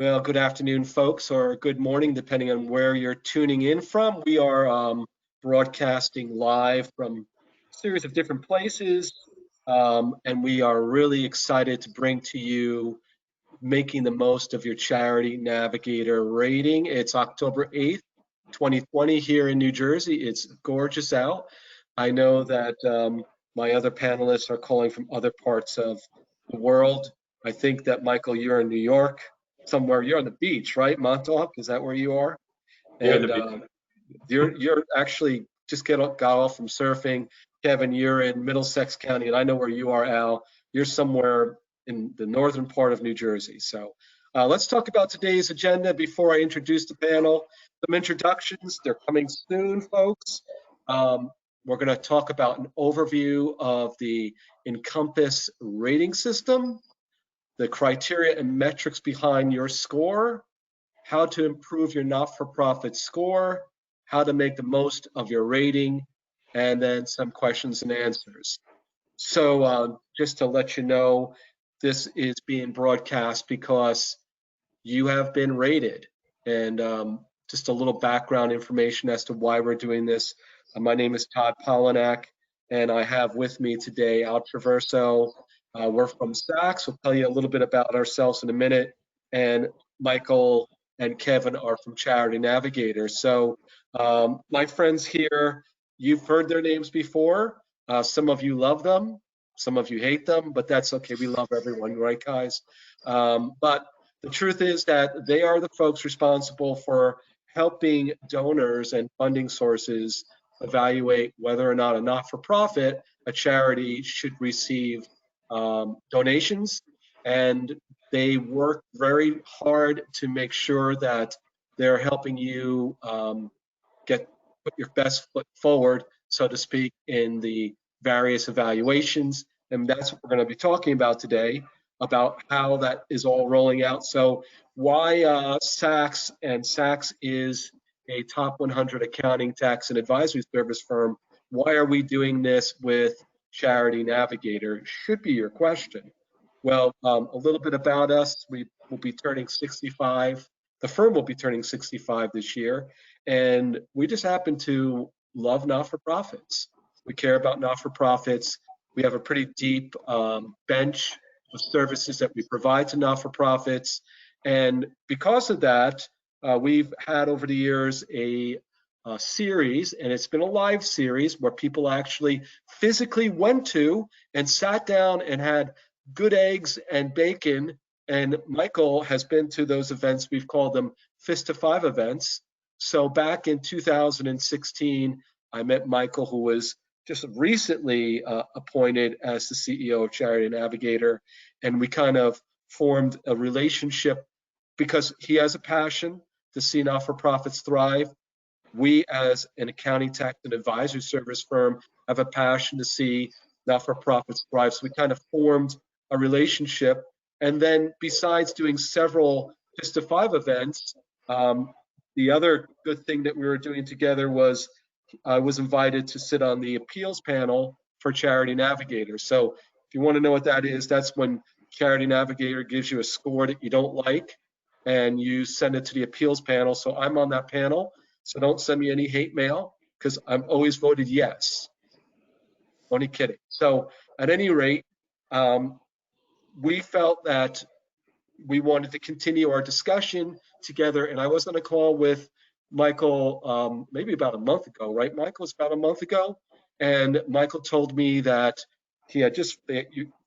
Well, good afternoon, folks, or good morning, depending on where you're tuning in from. We are broadcasting live from a series of different places, and we are really excited to bring to you making the most of your Charity Navigator rating. It's October 8th, 2020 here in New Jersey. It's gorgeous out. I know that my other panelists are calling from other parts of the world. I think that, Michael, you're in New York, somewhere. You're on the beach, right? Montauk, is that where you are? Yeah, And you're actually just got off from surfing. Kevin, you're in Middlesex County, and I know where you are, Al. You're somewhere in the northern part of New Jersey. So let's talk about today's agenda before I introduce the panel. Some introductions, they're coming soon, folks. We're going to talk about an overview of the Encompass Rating System, the criteria and metrics behind your score, how to improve your not-for-profit score, how to make the most of your rating, and then some questions and answers. So just to let you know, this is being broadcast because you have been rated. And just a little background information as to why we're doing this. My name is Todd Polinak, and I have with me today Al Traverso. We're from Saks. We'll tell you a little bit about ourselves in a minute. And Michael and Kevin are from Charity Navigator. So my friends here, you've heard their names before. Some of you love them, some of you hate them, but that's okay. We love everyone, right, guys? But the truth is that they are the folks responsible for helping donors and funding sources evaluate whether or not a not-for-profit, a charity, should receive donations. And they work very hard to make sure that they're helping you put your best foot forward, so to speak, in the various evaluations. And that's what we're going to be talking about today, about how that is all rolling out. So why Saks, and Saks is a top 100 accounting, tax, and advisory service firm. Why are we doing this with Charity Navigator? Should be your question. Well, a little bit about us. We will be turning 65. The firm will be turning 65 this year. And we just happen to love not-for-profits. We care about not-for-profits. We have a pretty deep bench of services that we provide to not-for-profits. And because of that, we've had over the years a series, and it's been a live series where people actually physically went to and sat down and had good eggs and bacon. And Michael has been to those events. We've called them Fist to Five events. So back in 2016, I met Michael, who was just recently appointed as the CEO of Charity Navigator, and we kind of formed a relationship because he has a passion to see not-for-profits thrive. We, as an accounting, tax, and advisory service firm, have a passion to see not-for-profits thrive. So we kind of formed a relationship. And then besides doing several Fist to Five events, the other good thing that we were doing together was I was invited to sit on the appeals panel for Charity Navigator. So if you want to know what that is, that's when Charity Navigator gives you a score that you don't like and you send it to the appeals panel. So I'm on that panel. So don't send me any hate mail because I'm always voted yes. Only kidding. So at any rate, we felt that we wanted to continue our discussion together. And I was on a call with Michael maybe about a month ago, right, Michael? It's about a month ago. And Michael told me that he had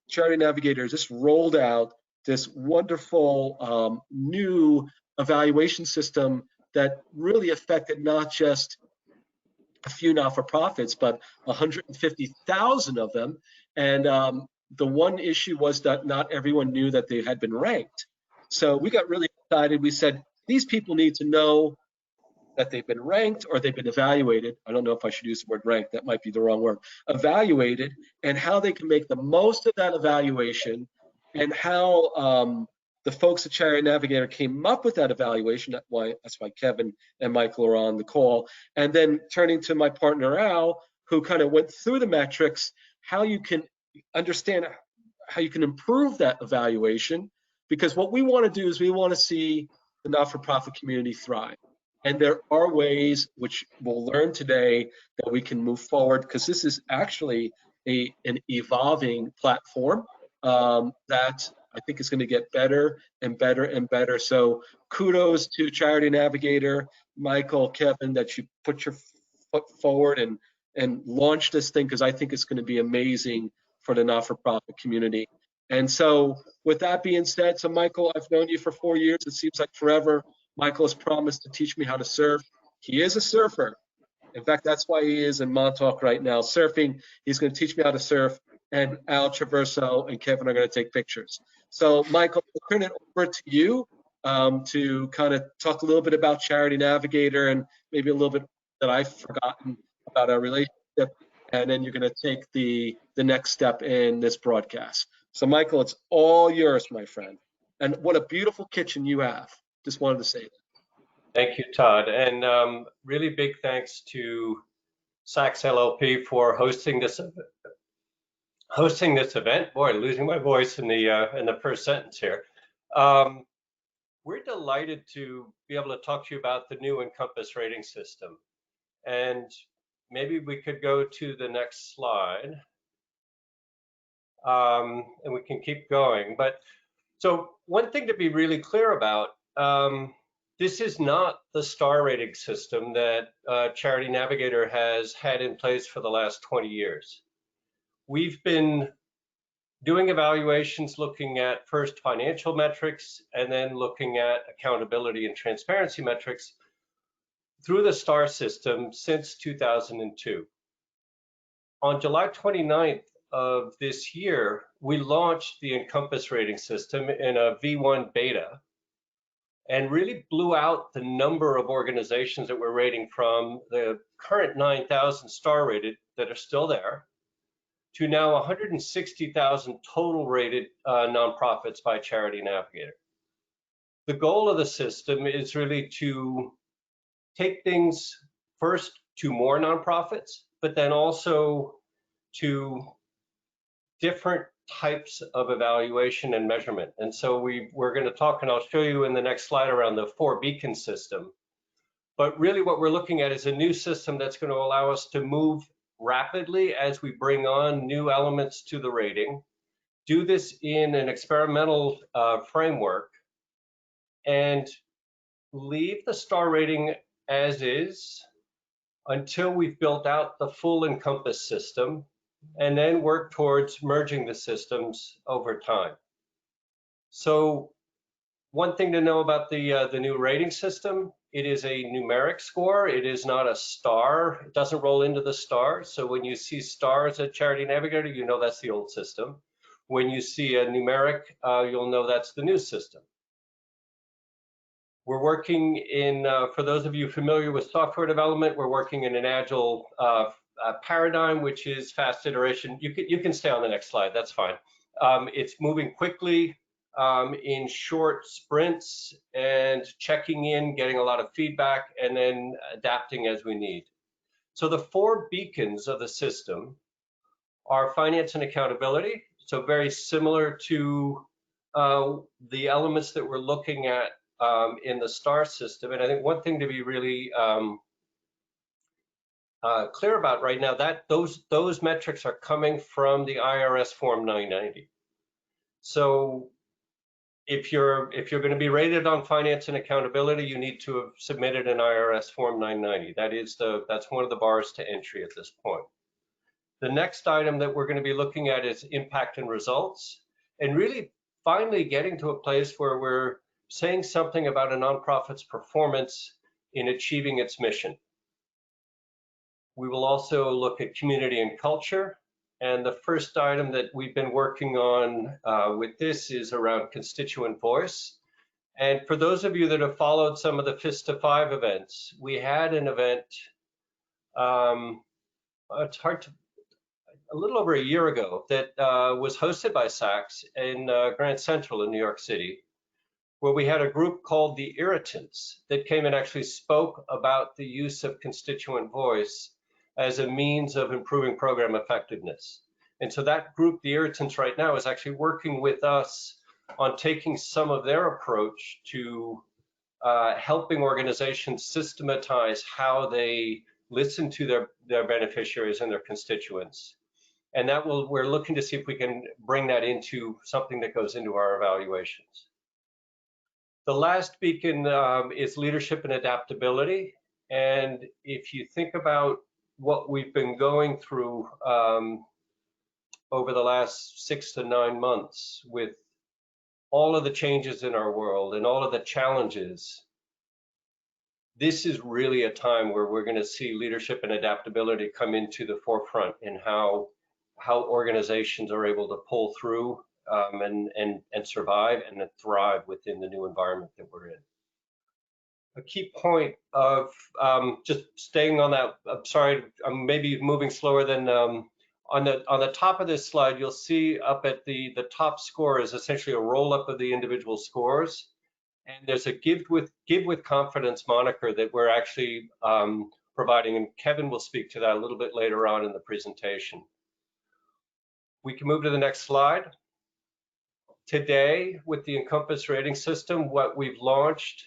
Charity Navigator just rolled out this wonderful new evaluation system that really affected not just a few not-for-profits, but 150,000 of them. And the one issue was that not everyone knew that they had been ranked. So we got really excited. We said, these people need to know that they've been ranked or they've been evaluated. I don't know if I should use the word ranked. That might be the wrong word. Evaluated, and how they can make the most of that evaluation, and how the folks at Charity Navigator came up with that evaluation. That's why Kevin and Michael are on the call. And then turning to my partner, Al, who kind of went through the metrics, how you can understand how you can improve that evaluation, because what we want to do is we want to see the not-for-profit community thrive. And there are ways, which we'll learn today, that we can move forward, because this is actually an evolving platform that I think is going to get better and better and better. So kudos to Charity Navigator, Michael, Kevin, that you put your foot forward and launch this thing, because I think it's going to be amazing for the not-for-profit community. And so with that being said, so Michael, I've known you for 4 years. It seems like forever. Michael has promised to teach me how to surf. He is a surfer. In fact, that's why he is in Montauk right now surfing. He's going to teach me how to surf, and Al Traverso and Kevin are going to take pictures. So Michael, I'll turn it over to you to kind of talk a little bit about Charity Navigator and maybe a little bit that I've forgotten about our relationship, and then you're going to take the next step in this broadcast. So Michael, it's all yours, my friend. And what a beautiful kitchen you have. Just wanted to say that. Thank you, Todd. And really big thanks to Sachs LLP for hosting this event. Boy, losing my voice in the first sentence here. We're delighted to be able to talk to you about the new Encompass rating system. And maybe we could go to the next slide. And we can keep going. But so one thing to be really clear about, this is not the star rating system that Charity Navigator has had in place for the last 20 years. We've been doing evaluations looking at first financial metrics and then looking at accountability and transparency metrics through the star system since 2002. On July 29th of this year, we launched the Encompass rating system in a V1 beta and really blew out the number of organizations that we're rating from the current 9,000 star rated that are still there to now 160,000 total rated nonprofits by Charity Navigator. The goal of the system is really to take things first to more nonprofits, but then also to different types of evaluation and measurement. And so we're going to talk, and I'll show you in the next slide, around the 4 beacon system. But really what we're looking at is a new system that's going to allow us to move rapidly as we bring on new elements to the rating, do this in an experimental framework, and leave the star rating as is until we've built out the full Encompass system, and then work towards merging the systems over time. So one thing to know about the new rating system, it is a numeric score. It is not a star. It doesn't roll into the stars. So when you see stars at Charity Navigator, you know that's the old system. When you see a numeric, you'll know that's the new system. We're working in, for those of you familiar with software development, we're working in an agile paradigm, which is fast iteration. You can stay on the next slide, that's fine. It's moving quickly in short sprints and checking in, getting a lot of feedback, and then adapting as we need. So the 4 beacons of the system are finance and accountability. So very similar to the elements that we're looking at in the STAR system. And I think one thing to be really clear about right now, that those metrics are coming from the IRS Form 990. So if you're going to be rated on finance and accountability, you need to have submitted an IRS Form 990. That's one of the bars to entry at this point. The next item that we're going to be looking at is impact and results, and really finally getting to a place where we're saying something about a nonprofit's performance in achieving its mission. We will also look at community and culture. And the first item that we've been working on with this is around constituent voice. And for those of you that have followed some of the FISTA 5 events, we had an event, it's hard to, a little over a year ago, that was hosted by Sachs in Grand Central in New York City, where we had a group called the Irritants that came and actually spoke about the use of constituent voice as a means of improving program effectiveness. And so that group, the Irritants, right now is actually working with us on taking some of their approach to helping organizations systematize how they listen to their beneficiaries and their constituents. And we're looking to see if we can bring that into something that goes into our evaluations. The last beacon is leadership and adaptability. And if you think about what we've been going through over the last 6 to 9 months with all of the changes in our world and all of the challenges, this is really a time where we're going to see leadership and adaptability come into the forefront in how organizations are able to pull through and survive and thrive within the new environment that we're in. A key point of just staying on that, I'm sorry, I'm maybe moving slower than on the top of this slide, you'll see up at the top score is essentially a roll up of the individual scores. And there's a give with confidence moniker that we're actually providing, and Kevin will speak to that a little bit later on in the presentation. We can move to the next slide. Today, with the Encompass Rating System, what we've launched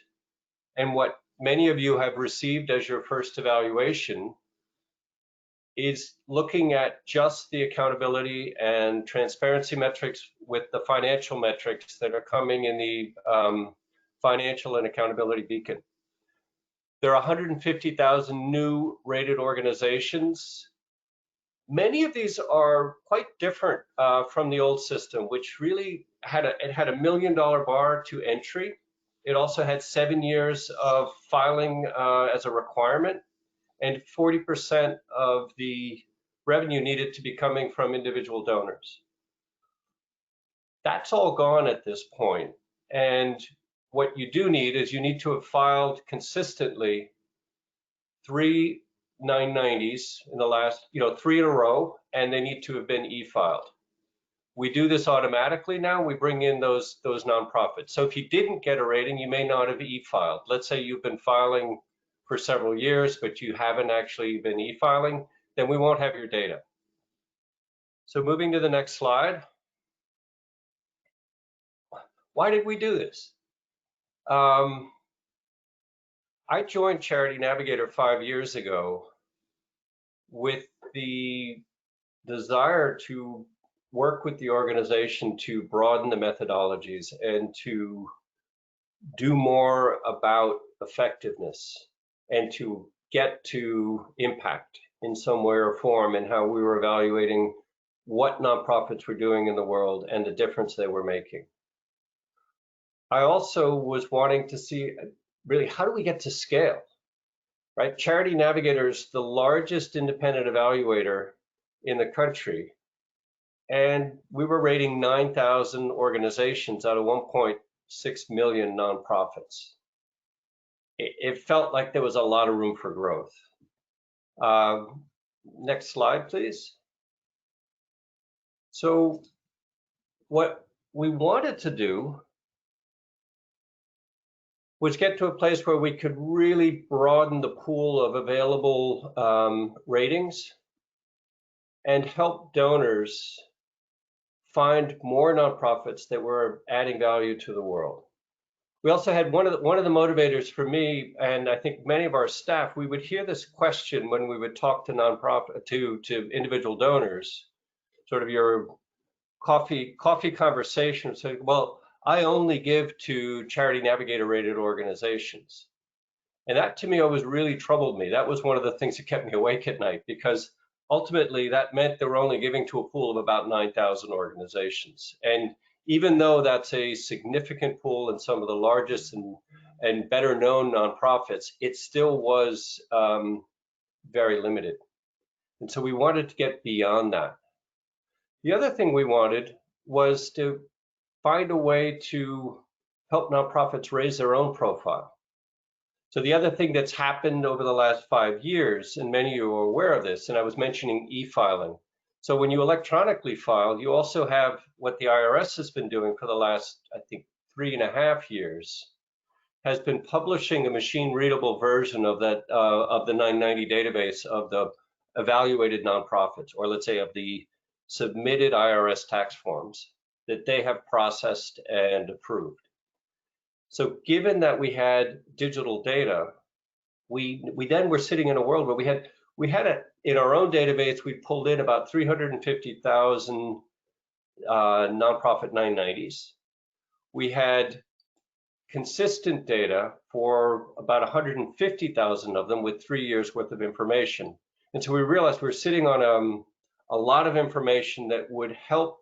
and what many of you have received as your first evaluation is looking at just the accountability and transparency metrics with the financial metrics that are coming in the financial and accountability beacon. There are 150,000 new rated organizations. Many of these are quite different from the old system, which really had a $1 million bar to entry. It also had 7 years of filing as a requirement, and 40% of the revenue needed to be coming from individual donors. That's all gone at this point. And what you do need is you need to have filed consistently 3 990s in the last, 3 in a row, and they need to have been e-filed. We do this automatically now. We bring in those nonprofits. So if you didn't get a rating, you may not have e-filed. Let's say you've been filing for several years, but you haven't actually been e-filing, then we won't have your data. So moving to the next slide. Why did we do this? I joined Charity Navigator 5 years ago with the desire to work with the organization to broaden the methodologies and to do more about effectiveness and to get to impact in some way or form and how we were evaluating what nonprofits were doing in the world and the difference they were making. I also was wanting to see really how do we get to scale, right? Charity Navigator is the largest independent evaluator in the country, and we were rating 9,000 organizations out of 1.6 million nonprofits. It felt like there was a lot of room for growth. Next slide, please. So what we wanted to do was get to a place where we could really broaden the pool of available ratings and help donors find more nonprofits that were adding value to the world. We also had one of the motivators for me, and I think many of our staff, we would hear this question when we would talk to to individual donors, sort of your coffee conversation, say, well, I only give to Charity Navigator rated organizations. And that to me always really troubled me. That was one of the things that kept me awake at night, because ultimately that meant they were only giving to a pool of about 9,000 organizations. And even though that's a significant pool and some of the largest and better known nonprofits, it still was very limited. And so we wanted to get beyond that. The other thing we wanted was to find a way to help nonprofits raise their own profile. So the other thing that's happened over the last 5 years, and many of you are aware of this, and I was mentioning e-filing. So when you electronically file, you also have what the IRS has been doing for the last, I think, 3.5 years, has been publishing a machine-readable version of that of the 990 database of the evaluated nonprofits, or let's say of the submitted IRS tax forms. that they have processed and approved. So given that we had digital data, we then were sitting in a world where we had in our own database, we pulled in about 350,000 nonprofit 990s. We had consistent data for about 150,000 of them with 3 years worth of information. And so we realized we were sitting on a lot of information that would help,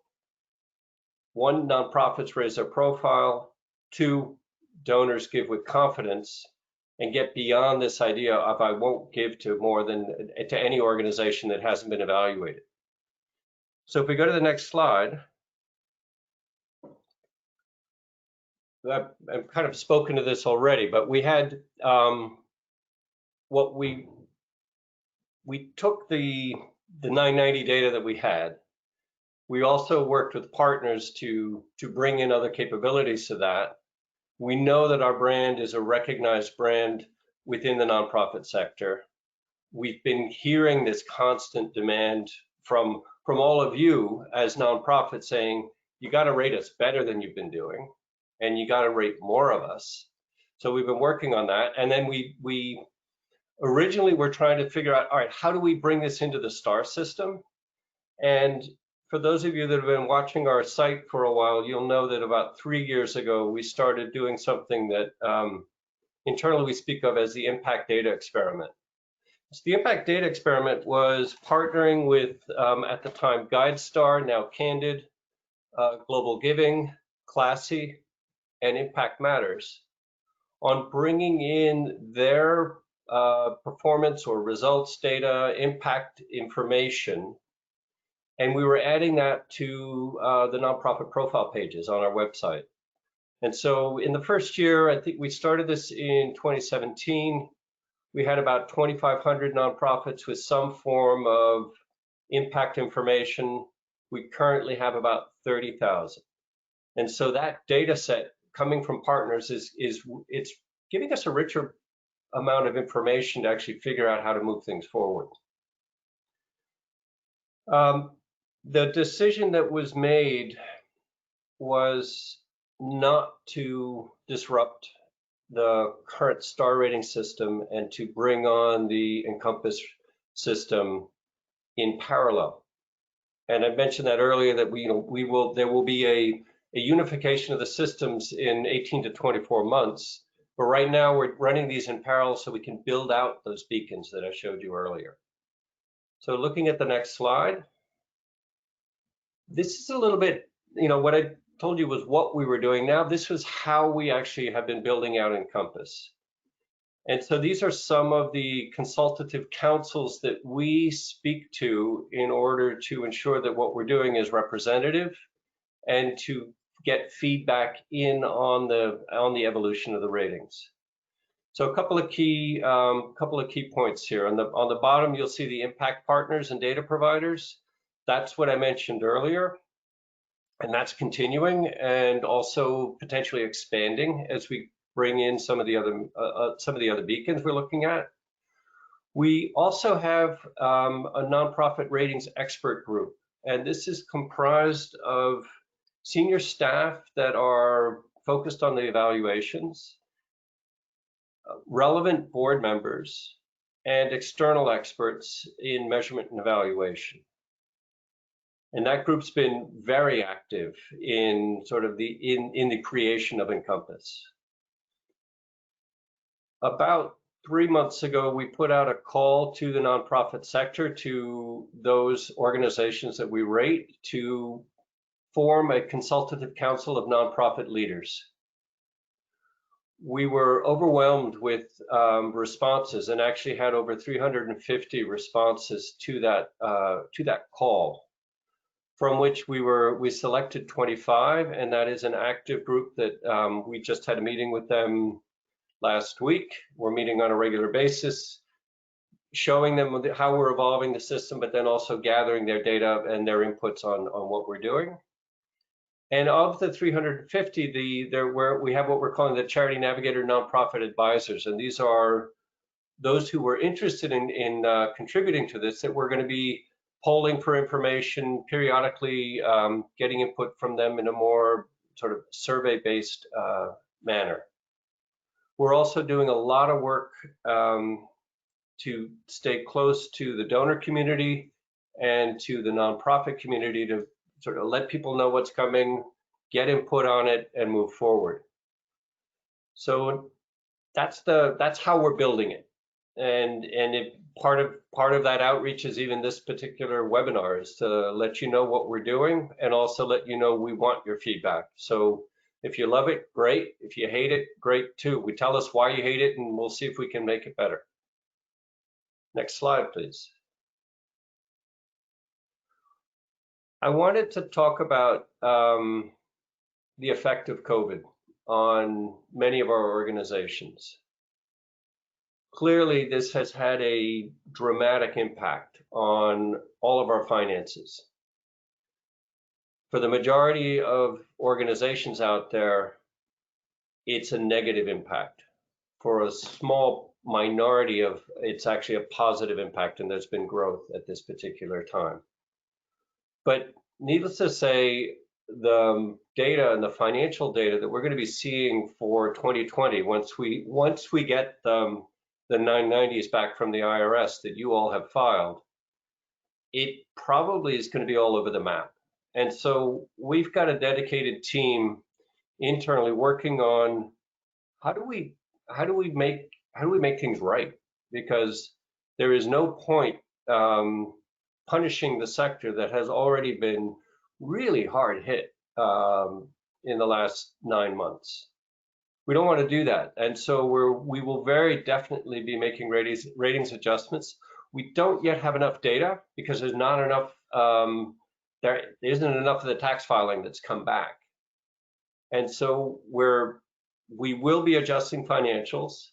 one, nonprofits raise their profile, two, donors give with confidence, and get beyond this idea of I won't give to to any organization that hasn't been evaluated. So if we go to the next slide, I've kind of spoken to this already, but we had we took the 990 data that we had. We also worked with partners to bring in other capabilities to that. We know that our brand is a recognized brand within the nonprofit sector. We've been hearing this constant demand from all of you as nonprofits saying, you got to rate us better than you've been doing, and you got to rate more of us. So we've been working on that. And then we originally were trying to figure out, all right, how do we bring this into the STAR system? And for those of you that have been watching our site for a while, you'll know that about 3 years ago, we started doing something that internally we speak of as the impact data experiment. So the impact data experiment was partnering with, at the time, GuideStar, now Candid, Global Giving, Classy, and Impact Matters on bringing in their performance or results data, impact information, and we were adding that to the nonprofit profile pages on our website. And so in the first year, I think we started this in 2017, we had about 2,500 nonprofits with some form of impact information. We currently have about 30,000. And so that data set coming from partners it's giving us a richer amount of information to actually figure out how to move things forward. The decision that was made was not to disrupt the current star rating system and to bring on the Encompass system in parallel. And I mentioned that earlier that there will be a unification of the systems in 18 to 24 months. But right now we're running these in parallel so we can build out those beacons that I showed you earlier. So looking at the next slide, this is a little bit, what I told you was what we were doing. Now this was how we actually have been building out Encompass. And so these are some of the consultative councils that we speak to in order to ensure that what we're doing is representative and to get feedback in on the evolution of the ratings. So a couple of key points here. On the bottom, you'll see the impact partners and data providers. That's what I mentioned earlier, and that's continuing and also potentially expanding as we bring in some of the other beacons we're looking at. We also have a nonprofit ratings expert group, and this is comprised of senior staff that are focused on the evaluations, relevant board members, and external experts in measurement and evaluation. And that group's been very active in in the creation of Encompass. About 3 months ago, we put out a call to the nonprofit sector, to those organizations that we rate, to form a consultative council of nonprofit leaders. We were overwhelmed with responses and actually had over 350 responses to that call, from which we selected 25, and that is an active group that we just had a meeting with them last week. We're meeting on a regular basis, showing them how we're evolving the system, but then also gathering their data and their inputs on what we're doing. And of the 350, we have what we're calling the Charity Navigator nonprofit advisors, and these are those who were interested in contributing to this, that we're going to be polling for information, periodically getting input from them in a more sort of survey-based manner. We're also doing a lot of work to stay close to the donor community and to the nonprofit community to sort of let people know what's coming, get input on it, and move forward. So that's how we're building it. And part of that outreach is even this particular webinar, is to let you know what we're doing and also let you know we want your feedback. So if you love it, great. If you hate it, great too. We tell us why you hate it and we'll see if we can make it better. Next slide, please. I wanted to talk about the effect of COVID on many of our organizations. Clearly, this has had a dramatic impact on all of our finances. For the majority of organizations out there, it's a negative impact. For a small minority of it's actually a positive impact, and there's been growth at this particular time. But needless to say, the data and the financial data that we're going to be seeing for 2020, once we get the 990s back from the IRS that you all have filed, it probably is going to be all over the map. And so we've got a dedicated team internally working on how do we make things right, because there is no point punishing the sector that has already been really hard hit in the last 9 months. We don't want to do that, and so we will very definitely be making ratings adjustments. We don't yet have enough data because there's not enough. There isn't enough of the tax filing that's come back, and so we will be adjusting financials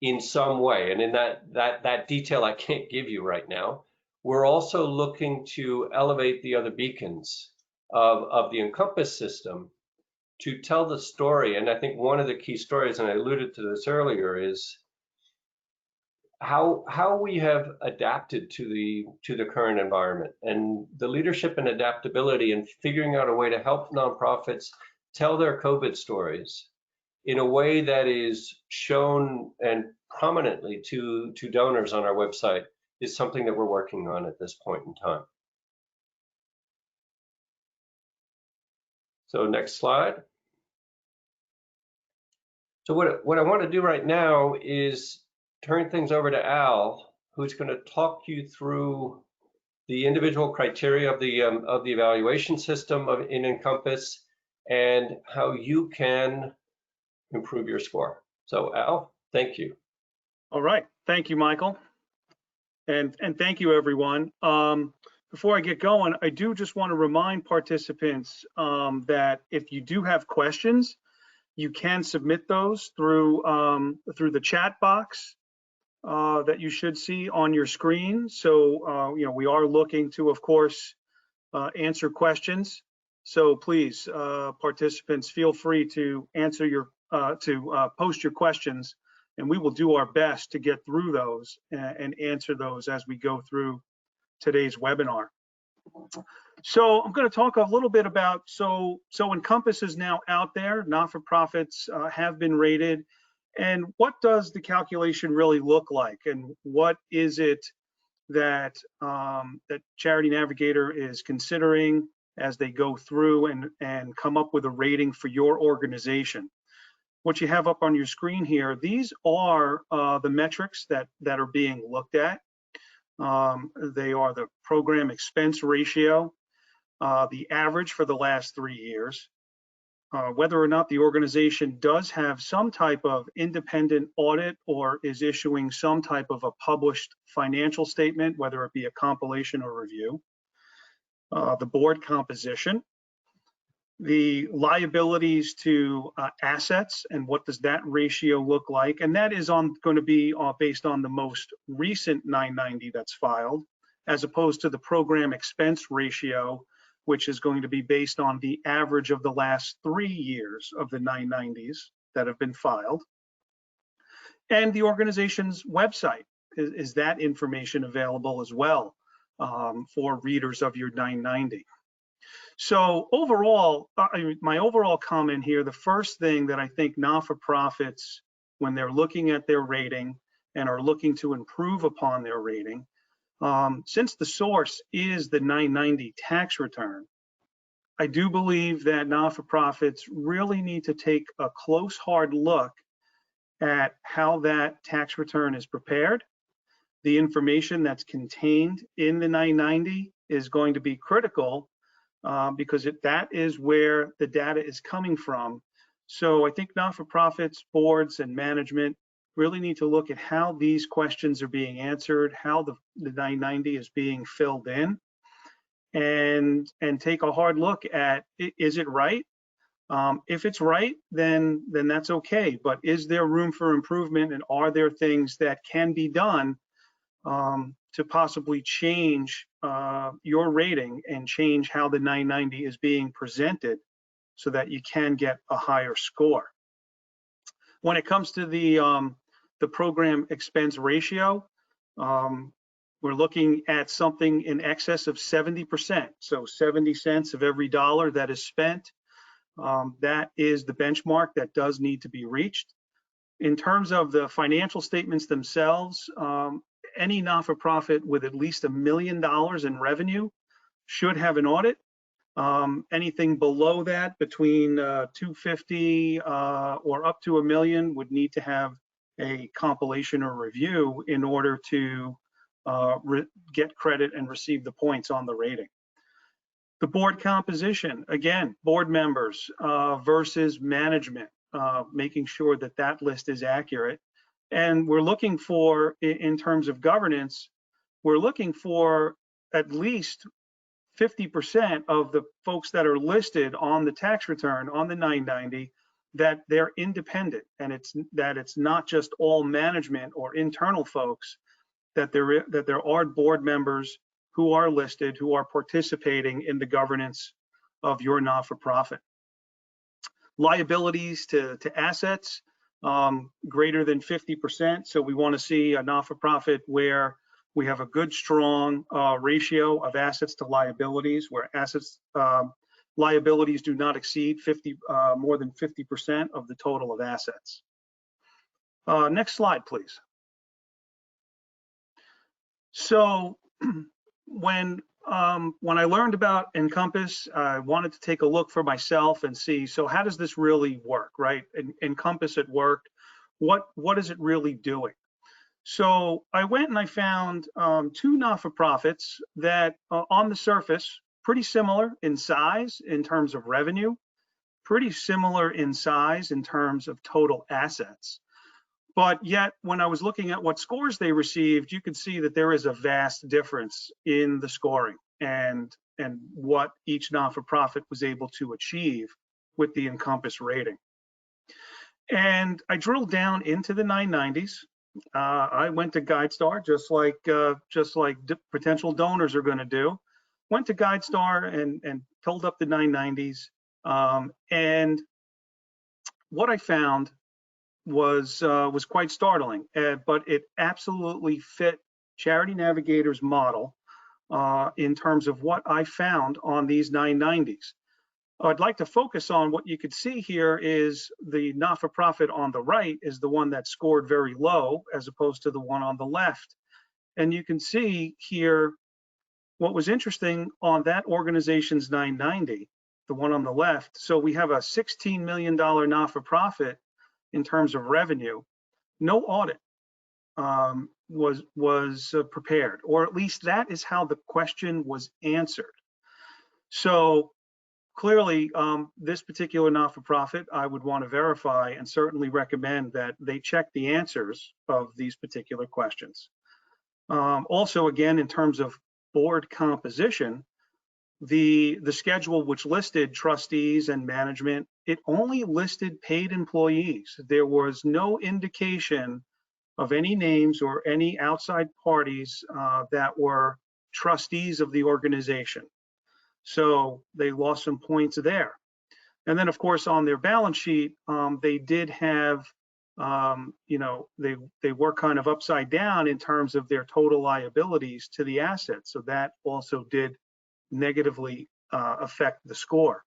in some way, and in that detail I can't give you right now. We're also looking to elevate the other beacons of the Encompass system to tell the story. And I think one of the key stories, and I alluded to this earlier, is how we have adapted to the current environment, and the leadership and adaptability and figuring out a way to help nonprofits tell their COVID stories in a way that is shown and prominently to donors on our website is something that we're working on at this point in time. So next slide. So what I want to do right now is turn things over to Al, who's going to talk you through the individual criteria of the evaluation system in Encompass and how you can improve your score. So Al, thank you. All right, thank you, Michael. And thank you, everyone. Before I get going, I do just want to remind participants that if you do have questions, you can submit those through the chat box that you should see on your screen. So, we are looking to, of course, answer questions. So please, participants, feel free to answer post your questions, and we will do our best to get through those and answer those as we go through today's webinar. So I'm going to talk a little bit about, so Encompass is now out there, not-for-profits have been rated, and what does the calculation really look like, and what is it that that Charity Navigator is considering as they go through and come up with a rating for your organization. What you have up on your screen here, these are the metrics that are being looked at. They are the program expense ratio, the average for the last 3 years, whether or not the organization does have some type of independent audit or is issuing some type of a published financial statement, whether it be a compilation or review, the board composition, the liabilities to assets, and what does that ratio look like, and that is going to be based on the most recent 990 that's filed, as opposed to the program expense ratio, which is going to be based on the average of the last 3 years of the 990s that have been filed. And the organization's website, is that information available as well? for readers of your 990. So overall, my overall comment here, the first thing that I think not-for-profits, when they're looking at their rating and are looking to improve upon their rating, since the source is the 990 tax return, I do believe that not-for-profits really need to take a close, hard look at how that tax return is prepared. The information that's contained in the 990 is going to be critical because that is where the data is coming from. So I think not-for-profits, boards, and management really need to look at how these questions are being answered, how the 990 is being filled in, and take a hard look at, is it right? If it's right, then that's okay. But is there room for improvement, and are there things that can be done to possibly change your rating and change how the 990 is being presented so that you can get a higher score? When it comes to the program expense ratio, we're looking at something in excess of 70%. So 70 cents of every dollar that is spent, that is the benchmark that does need to be reached. In terms of the financial statements themselves, any not-for-profit with at least $1 million in revenue should have an audit. Anything below that, between 250 or up to $1 million, would need to have a compilation or review in order to get credit and receive the points on the rating. The board composition, again, board members versus management, making sure that that list is accurate. And we're looking for, in terms of governance, we're looking for at least 50% of the folks that are listed on the tax return on the 990, that they're independent, and it's not just all management or internal folks, that there are board members who are listed, who are participating in the governance of your not-for-profit. Liabilities to assets, greater than 50%. So we want to see a not-for-profit where we have a good, strong ratio of assets to liabilities, where liabilities do not exceed more than 50% of the total of assets. Next slide, please. So when I learned about Encompass, I wanted to take a look for myself and see, so how does this really work, right? Encompass at work, what is it really doing? So I went and I found two not-for-profits that on the surface, pretty similar in size in terms of revenue, pretty similar in size in terms of total assets. But yet, when I was looking at what scores they received, you could see that there is a vast difference in the scoring and what each not-for-profit was able to achieve with the Encompass rating. And I drilled down into the 990s. I went to GuideStar, just like potential donors are going to do. Went to GuideStar and pulled up the 990s. And what I found was quite startling, but it absolutely fit Charity Navigator's model in terms of what I found on these 990s. I'd like to focus on what you could see here is the not-for-profit on the right is the one that scored very low as opposed to the one on the left. And you can see here what was interesting on that organization's 990, the one on the left. So we have a $16 million not-for-profit in terms of revenue. No audit was prepared, or at least that is how the question was answered. So clearly, this particular not-for-profit, I would want to verify and certainly recommend that they check the answers of these particular questions. Also, again, in terms of board composition, the schedule which listed trustees and management, it only listed paid employees. There was no indication of any names or any outside parties that were trustees of the organization. So they lost some points there. And then, of course, on their balance sheet, they did have you know, they were kind of upside down in terms of their total liabilities to the assets. So that also did negatively affect the score.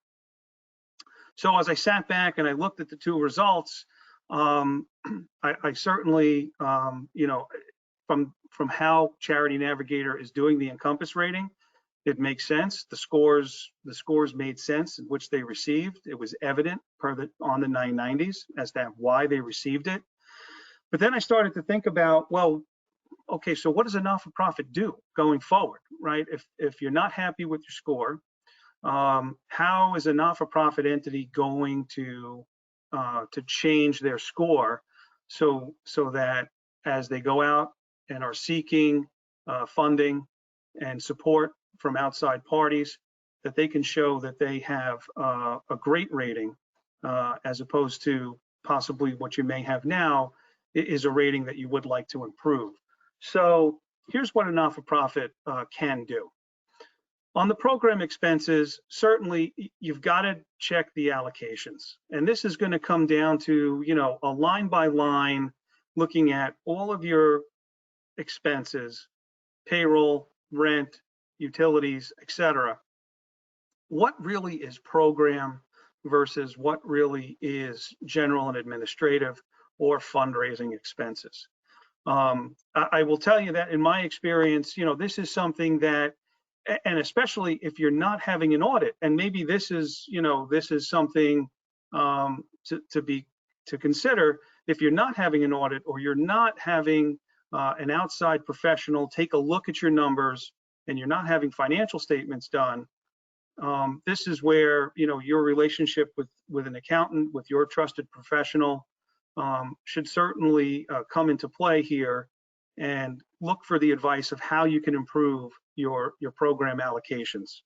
So as I sat back and I looked at the two results, I certainly, you know, from how Charity Navigator is doing the Encompass rating, it makes sense. The scores made sense in which they received. It was evident on the 990s as to why they received it. But then I started to think about, well, okay, so what does a not-for-profit do going forward, right? If you're not happy with your score, how is a not-for-profit entity going to change their score so that as they go out and are seeking funding and support from outside parties, that they can show that they have a great rating as opposed to possibly what you may have now is a rating that you would like to improve. So here's what a not-for-profit can do. On the program expenses, certainly you've got to check the allocations. And this is going to come down to, you know, a line by line, looking at all of your expenses, payroll, rent, utilities, etc. What really is program versus what really is general and administrative or fundraising expenses? I will tell you that in my experience, you know, this is something that, and especially if you're not having an audit, and maybe this is, you know, this is something to consider. If you're not having an audit or you're not having an outside professional take a look at your numbers and you're not having financial statements done, this is where, you know, your relationship with an accountant, with your trusted professional, should certainly come into play here, and look for the advice of how you can improve your program allocations.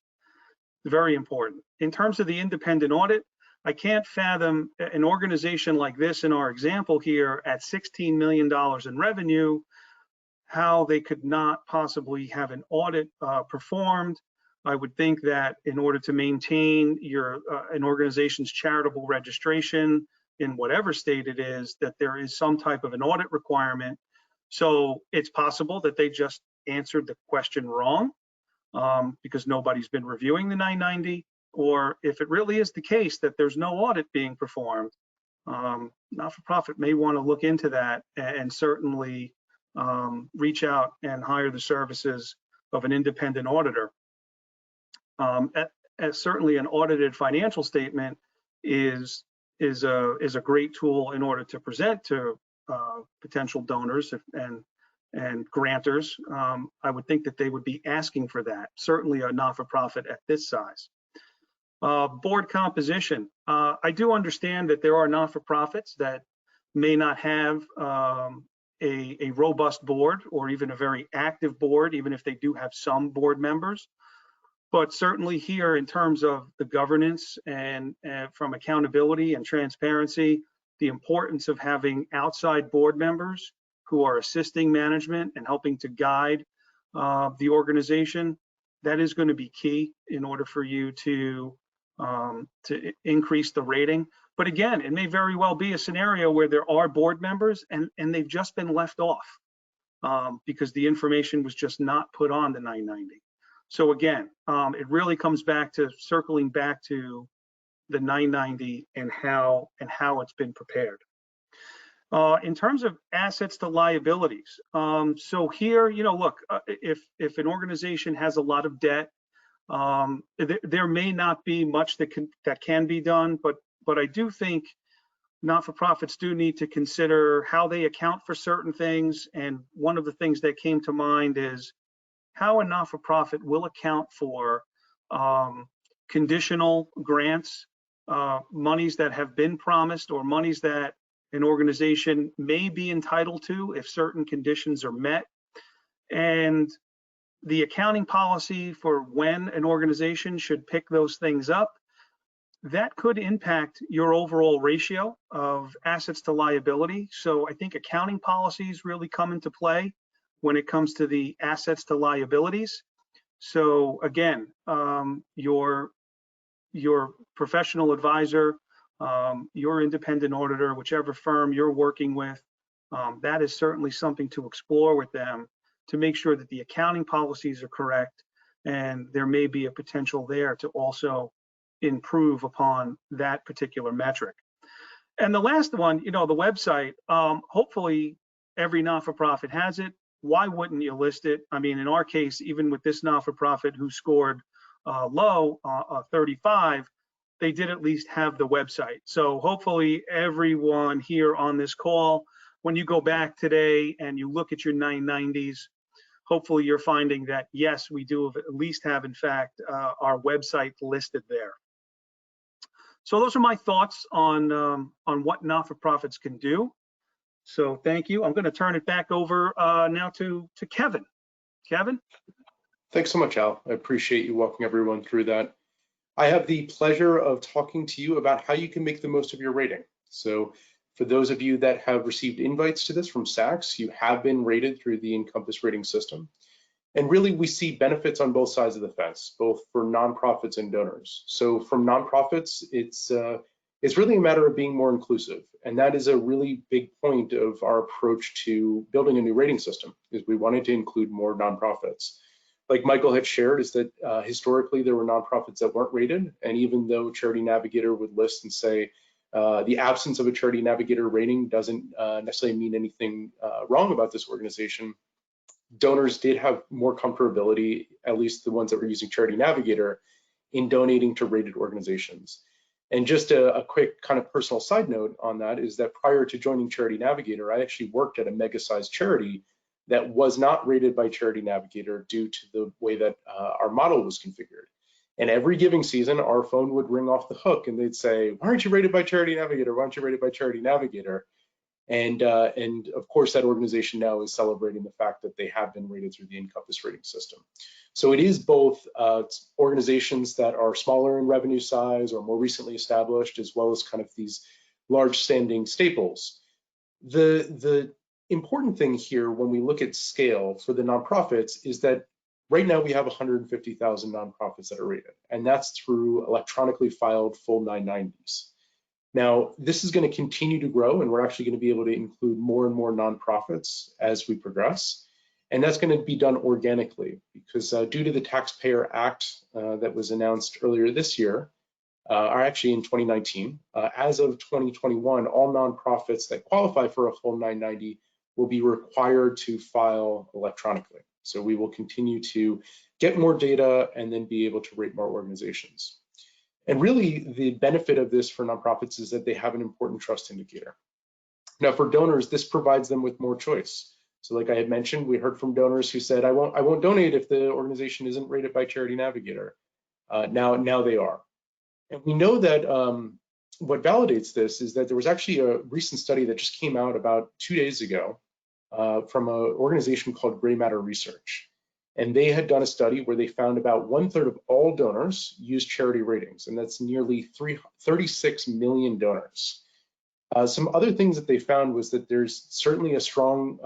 Very important. In terms of the independent audit, I can't fathom an organization like this in our example here at $16 million in revenue, how they could not possibly have an audit performed. I would think that in order to maintain an organization's charitable registration in whatever state it is, that there is some type of an audit requirement. So it's possible that they just answered the question wrong because nobody's been reviewing the 990, or if it really is the case that there's no audit being performed, not-for-profit may want to look into that and certainly reach out and hire the services of an independent auditor. Certainly an audited financial statement is a great tool in order to present to potential donors and grantors. I would think that they would be asking for that, certainly a not-for-profit at this size. Board composition. I do understand that there are not-for-profits that may not have a robust board or even a very active board, even if they do have some board members. But certainly here, in terms of the governance and from accountability and transparency, the importance of having outside board members who are assisting management and helping to guide the organization, that is going to be key in order for you to increase the rating. But again, it may very well be a scenario where there are board members and they've just been left off because the information was just not put on the 990. So again, it really comes back to circling back to the 990 and how it's been prepared. In terms of assets to liabilities, so here, you know, look, if an organization has a lot of debt, there may not be much that can be done, but I do think not-for-profits do need to consider how they account for certain things. And one of the things that came to mind is how a not-for-profit will account for conditional grants, monies that have been promised or monies that an organization may be entitled to if certain conditions are met. And the accounting policy for when an organization should pick those things up, that could impact your overall ratio of assets to liability. So I think accounting policies really come into play when it comes to the assets to liabilities. So again, your professional advisor your independent auditor, whichever firm you're working with, that is certainly something to explore with them to make sure that the accounting policies are correct, and there may be a potential there to also improve upon that particular metric. And the last one, the website, hopefully every not-for-profit has it. Why wouldn't you list it? I mean, in our case, even with this not-for-profit who scored low, 35, they did at least have the website. So hopefully everyone here on this call, when you go back today and you look at your 990s, hopefully you're finding that, yes, we do at least have, in fact, our website listed there. So those are my thoughts on what not-for-profits can do. So thank you. I'm going to turn it back over now to Kevin. Kevin? Thanks so much, Al. I appreciate you walking everyone through that. I have the pleasure of talking to you about how you can make the most of your rating. So for those of you that have received invites to this from SACS, you have been rated through the Encompass Rating System. And really, we see benefits on both sides of the fence, both for nonprofits and donors. So from nonprofits, it's really a matter of being more inclusive. And that is a really big point of our approach to building a new rating system, is we wanted to include more nonprofits. Like Michael had shared, is that historically there were nonprofits that weren't rated. And even though Charity Navigator would list and say the absence of a Charity Navigator rating doesn't necessarily mean anything wrong about this organization, donors did have more comfortability, at least the ones that were using Charity Navigator, in donating to rated organizations. And just a quick kind of personal side note on that is that prior to joining Charity Navigator, I actually worked at a mega-sized charity that was not rated by Charity Navigator due to the way that our model was configured. And every giving season, our phone would ring off the hook and they'd say, why aren't you rated by Charity Navigator? Why aren't you rated by Charity Navigator? And of course, that organization now is celebrating the fact that they have been rated through the Encompass Rating System. So it is both organizations that are smaller in revenue size or more recently established, as well as kind of these large standing staples. The important thing here when we look at scale for the nonprofits is that right now we have 150,000 nonprofits that are rated, and that's through electronically filed full 990s. Now, this is going to continue to grow, and we're actually going to be able to include more and more nonprofits as we progress. And that's going to be done organically because due to the Taxpayer Act that was announced earlier this year, or actually in 2019, as of 2021, all nonprofits that qualify for a full 990 will be required to file electronically. So we will continue to get more data and then be able to rate more organizations. And really, the benefit of this for nonprofits is that they have an important trust indicator. Now, for donors, this provides them with more choice. So like I had mentioned, we heard from donors who said, I won't donate if the organization isn't rated by Charity Navigator. Now they are. And we know that what validates this is that there was actually a recent study that just came out about 2 days ago from an organization called Gray Matter Research. And they had done a study where they found about 1/3 of all donors use charity ratings, and that's nearly 36 million donors. Some other things that they found was that there's certainly a strong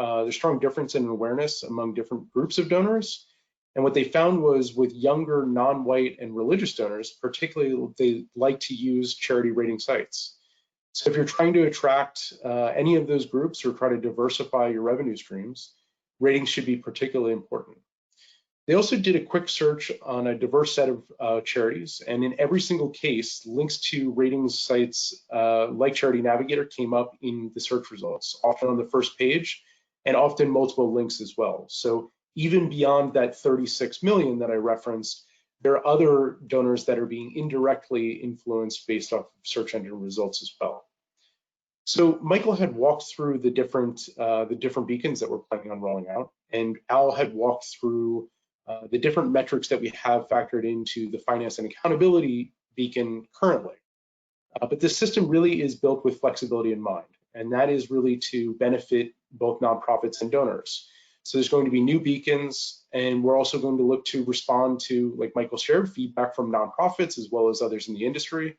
difference in awareness among different groups of donors. And what they found was with younger, non-white and religious donors, particularly they like to use charity rating sites. So if you're trying to attract any of those groups or try to diversify your revenue streams, ratings should be particularly important. They also did a quick search on a diverse set of charities, and in every single case, links to ratings sites like Charity Navigator came up in the search results, often on the first page, and often multiple links as well. So even beyond that 36 million that I referenced, there are other donors that are being indirectly influenced based off of search engine results as well. So Michael had walked through the different beacons that we're planning on rolling out, and Al had walked through the different metrics that we have factored into the finance and accountability beacon currently. But this system really is built with flexibility in mind, and that is really to benefit both nonprofits and donors. So there's going to be new beacons, and we're also going to look to respond to, like Michael shared, feedback from nonprofits as well as others in the industry,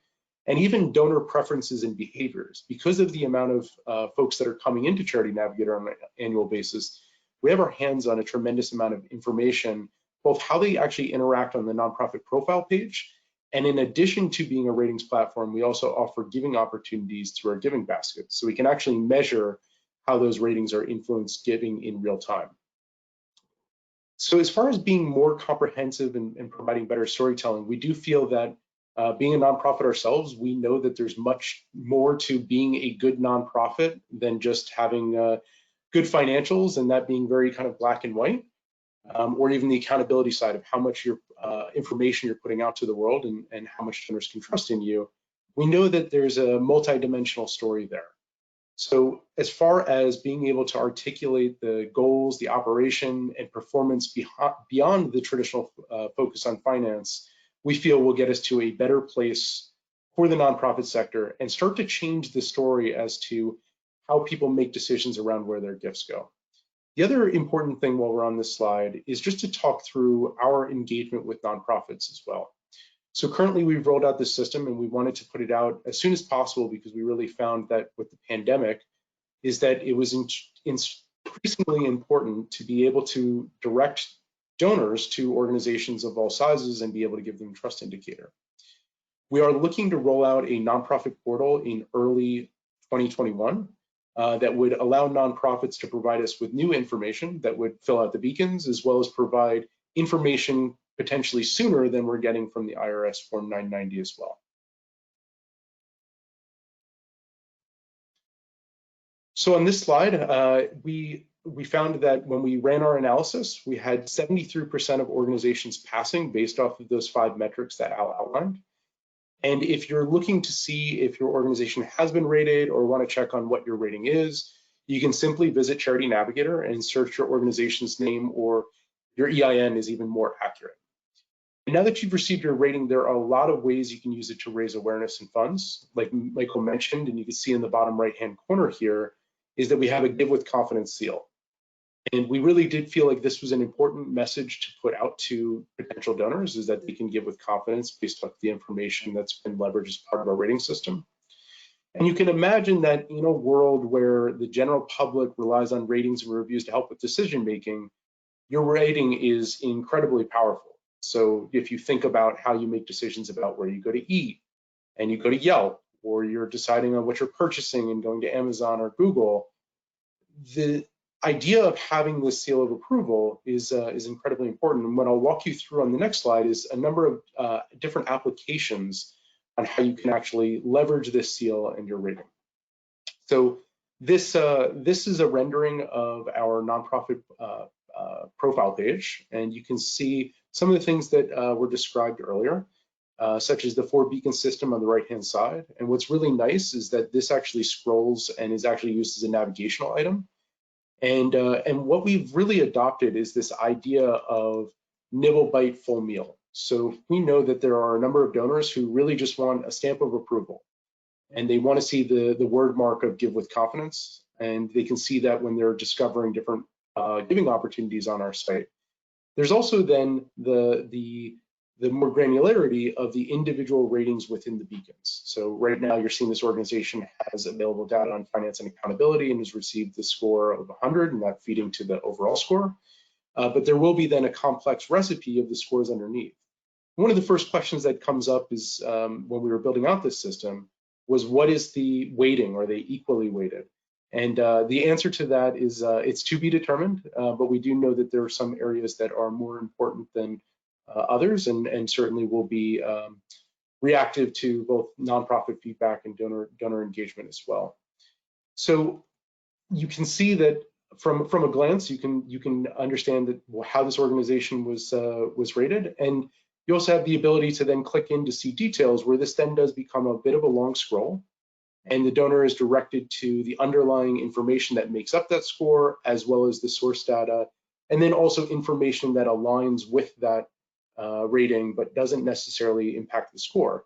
and even donor preferences and behaviors. Because of the amount of folks that are coming into Charity Navigator on an annual basis, we have our hands on a tremendous amount of information, both how they actually interact on the nonprofit profile page And in addition to being a ratings platform, we also offer giving opportunities through our giving basket. So we can actually measure how those ratings are influenced giving in real time. So as far as being more comprehensive and providing better storytelling, we do feel that being a nonprofit ourselves, we know that there's much more to being a good nonprofit than just having good financials and that being very kind of black and white. Or even the accountability side of how much your information you're putting out to the world and how much donors can trust in you. We know that there's a multidimensional story there. So as far as being able to articulate the goals, the operation, and performance beyond the traditional focus on finance, we feel will get us to a better place for the nonprofit sector and start to change the story as to how people make decisions around where their gifts go. The other important thing while we're on this slide is just to talk through our engagement with nonprofits as well. So currently we've rolled out this system and we wanted to put it out as soon as possible because we really found that with the pandemic is that it was increasingly important to be able to direct donors to organizations of all sizes and be able to give them a trust indicator. We are looking to roll out a nonprofit portal in early 2021. That would allow nonprofits to provide us with new information that would fill out the beacons, as well as provide information potentially sooner than we're getting from the IRS Form 990 as well. So on this slide, we found that when we ran our analysis, we had 73% of organizations passing based off of those 5 metrics that Al outlined. And if you're looking to see if your organization has been rated or want to check on what your rating is, you can simply visit Charity Navigator and search your organization's name, or your EIN is even more accurate. And now that you've received your rating, there are a lot of ways you can use it to raise awareness and funds. Like Michael mentioned, and you can see in the bottom right-hand corner here, is that we have a Give with Confidence seal. And we really did feel like this was an important message to put out to potential donors, is that they can give with confidence based off the information that's been leveraged as part of our rating system. And you can imagine that in a world where the general public relies on ratings and reviews to help with decision making, your rating is incredibly powerful. So if you think about how you make decisions about where you go to eat, and you go to Yelp, or you're deciding on what you're purchasing and going to Amazon or Google, the idea of having this seal of approval is incredibly important. And what I'll walk you through on the next slide is a number of different applications on how you can actually leverage this seal and your rating. So this is a rendering of our nonprofit profile page, and you can see some of the things that were described earlier, such as the 4 beacon system on the right-hand side. And what's really nice is that this actually scrolls and is actually used as a navigational item. And what we've really adopted is this idea of nibble, bite, full meal. So we know that there are a number of donors who really just want a stamp of approval, and they want to see the word mark of Give with Confidence, and they can see that when they're discovering different giving opportunities on our site. There's also then the more granularity of the individual ratings within the beacons. So right now you're seeing this organization has available data on finance and accountability and has received the score of 100, and that feeding to the overall score. But there will be then a complex recipe of the scores underneath. One of the first questions that comes up is when we were building out this system was, what is the weighting? Are they equally weighted? And the answer to that is it's to be determined, but we do know that there are some areas that are more important than others, and certainly will be reactive to both nonprofit feedback and donor engagement as well. So you can see that from a glance, you can understand that how this organization was rated, and you also have the ability to then click in to see details, where this then does become a bit of a long scroll, and the donor is directed to the underlying information that makes up that score, as well as the source data, and then also information that aligns with that rating, but doesn't necessarily impact the score.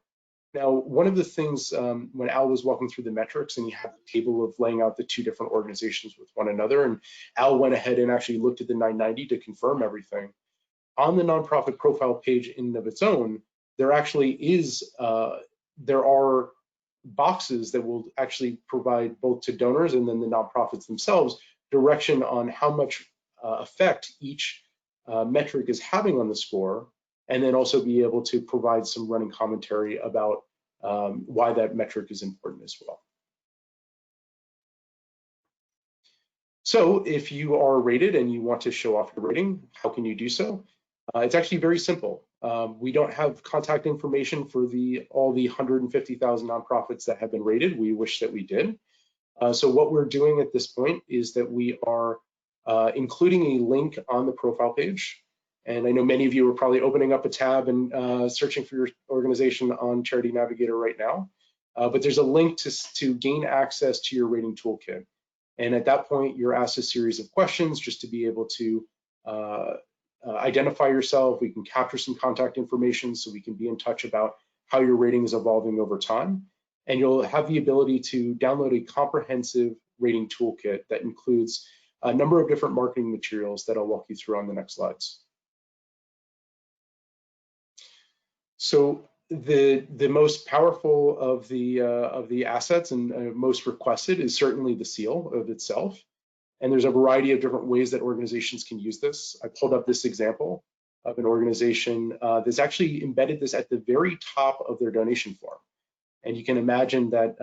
Now, one of the things when Al was walking through the metrics, and he had the table of laying out the 2 different organizations with one another, and Al went ahead and actually looked at the 990 to confirm everything. On the nonprofit profile page in and of its own, there actually is, there are boxes that will actually provide both to donors and then the nonprofits themselves direction on how much effect each metric is having on the score, and then also be able to provide some running commentary about why that metric is important as well. So if you are rated and you want to show off your rating, how can you do so? It's actually very simple. We don't have contact information for all the 150,000 nonprofits that have been rated. We wish that we did. So what we're doing at this point is that we are including a link on the profile page. And I know many of you are probably opening up a tab and searching for your organization on Charity Navigator right now. But there's a link to gain access to your rating toolkit. And at that point, you're asked a series of questions just to be able to identify yourself. We can capture some contact information so we can be in touch about how your rating is evolving over time. And you'll have the ability to download a comprehensive rating toolkit that includes a number of different marketing materials that I'll walk you through on the next slides. So the most powerful of the assets and most requested is certainly the seal of itself. And there's a variety of different ways that organizations can use this. I pulled up this example of an organization that's actually embedded this at the very top of their donation form. And you can imagine that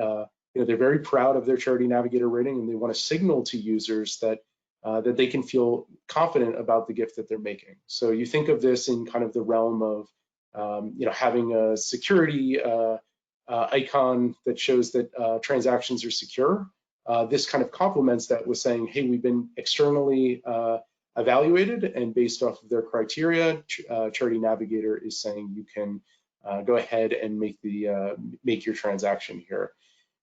they're very proud of their Charity Navigator rating, and they want to signal to users that that they can feel confident about the gift that they're making. So you think of this in kind of the realm of having a security icon that shows that transactions are secure. This kind of complements that with saying, hey, we've been externally evaluated, and based off of their criteria, Charity Navigator is saying you can go ahead and make your transaction here.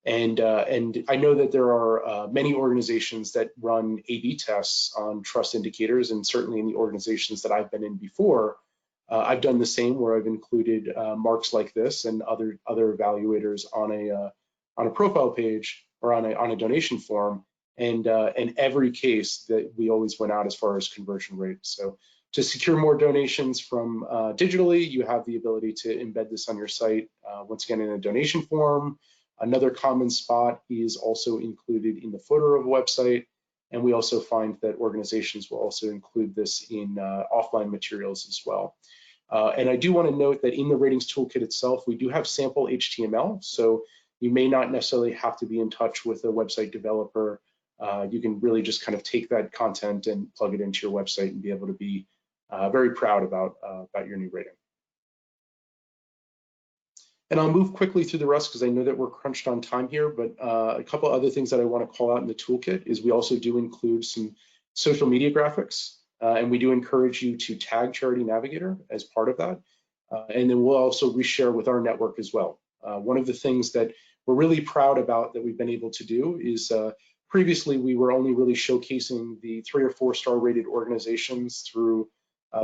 And I know that there are many organizations that run A/B tests on trust indicators, and certainly in the organizations that I've been in before, I've done the same, where I've included marks like this and other evaluators on a profile page or on a donation form, and in every case that we always went out as far as conversion rate. So to secure more donations from digitally, you have the ability to embed this on your site, once again in a donation form. Another common spot is also included in the footer of a website, and we also find that organizations will also include this in offline materials as well. And I do want to note that in the ratings toolkit itself, we do have sample HTML, so you may not necessarily have to be in touch with a website developer. You can really just kind of take that content and plug it into your website and be able to be very proud about your new rating. And I'll move quickly through the rest because I know that we're crunched on time here, but a couple other things that I want to call out in the toolkit is we also do include some social media graphics, and we do encourage you to tag Charity Navigator as part of that. And then we'll also reshare with our network as well. One of the things that we're really proud about that we've been able to do is previously we were only really showcasing the 3 or 4 star rated organizations through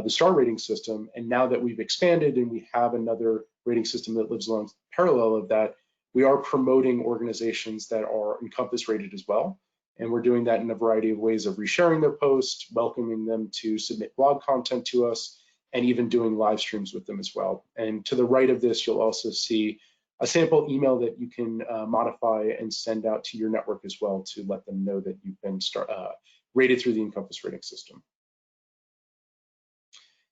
the star rating system, and now that we've expanded and we have another rating system that lives along parallel of that, we are promoting organizations that are Encompass rated as well, and we're doing that in a variety of ways of resharing their posts, welcoming them to submit blog content to us, and even doing live streams with them as well. And to the right of this, you'll also see a sample email that you can modify and send out to your network as well to let them know that you've been rated through the Encompass rating system.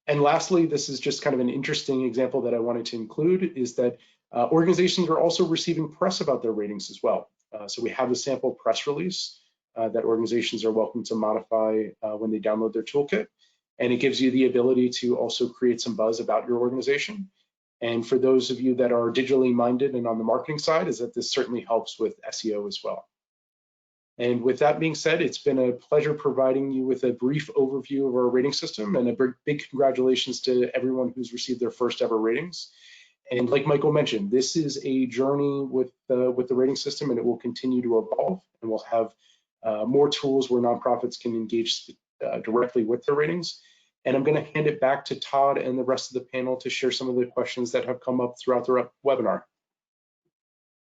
And lastly, this is just kind of an interesting example that I wanted to include, is that organizations are also receiving press about their ratings as well. So we have a sample press release that organizations are welcome to modify when they download their toolkit. And it gives you the ability to also create some buzz about your organization. And for those of you that are digitally minded and on the marketing side, is that this certainly helps with SEO as well. And with that being said, it's been a pleasure providing you with a brief overview of our rating system, and a big congratulations to everyone who's received their first ever ratings. And like Michael mentioned, this is a journey with the rating system, and it will continue to evolve, and we'll have more tools where nonprofits can engage directly with their ratings. And I'm going to hand it back to Todd and the rest of the panel to share some of the questions that have come up throughout the webinar.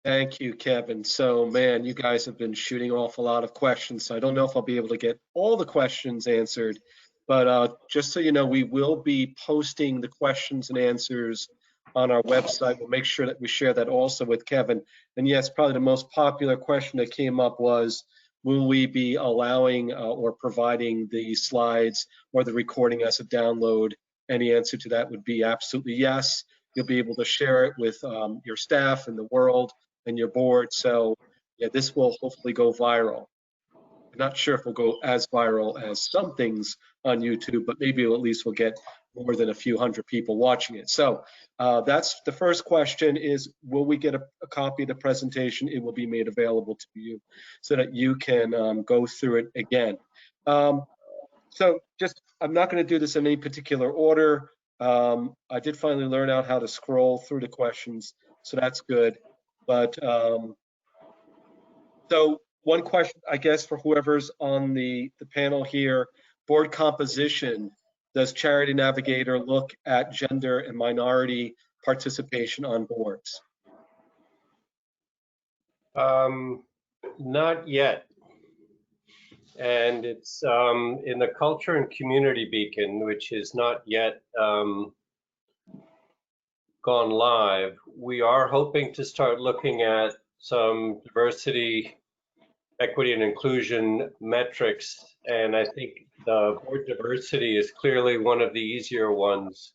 Thank you, Kevin. So, man, you guys have been shooting off a lot of questions. So I don't know if I'll be able to get all the questions answered, but just so you know, we will be posting the questions and answers on our website. We'll make sure that we share that also with Kevin. And yes, probably the most popular question that came up was, will we be allowing or providing the slides or the recording as a download any answer to that would be absolutely yes. You'll be able to share it with your staff and the world and your board. So yeah, this will hopefully go viral. I'm not sure if we'll go as viral as some things on YouTube, but maybe at least we'll get more than a few hundred people watching it. So that's the first question is, will we get a copy of the presentation? It will be made available to you so that you can go through it again. So just, I'm not going to do this in any particular order. I did finally learn out how to scroll through the questions, so that's good. But so one question, I guess, for whoever's on the panel here, board composition. Does Charity Navigator look at gender and minority participation on boards? Not yet. And it's in the culture and community beacon, which is not yet gone live. We are hoping to start looking at some diversity, equity, and inclusion metrics. And I think the board diversity is clearly one of the easier ones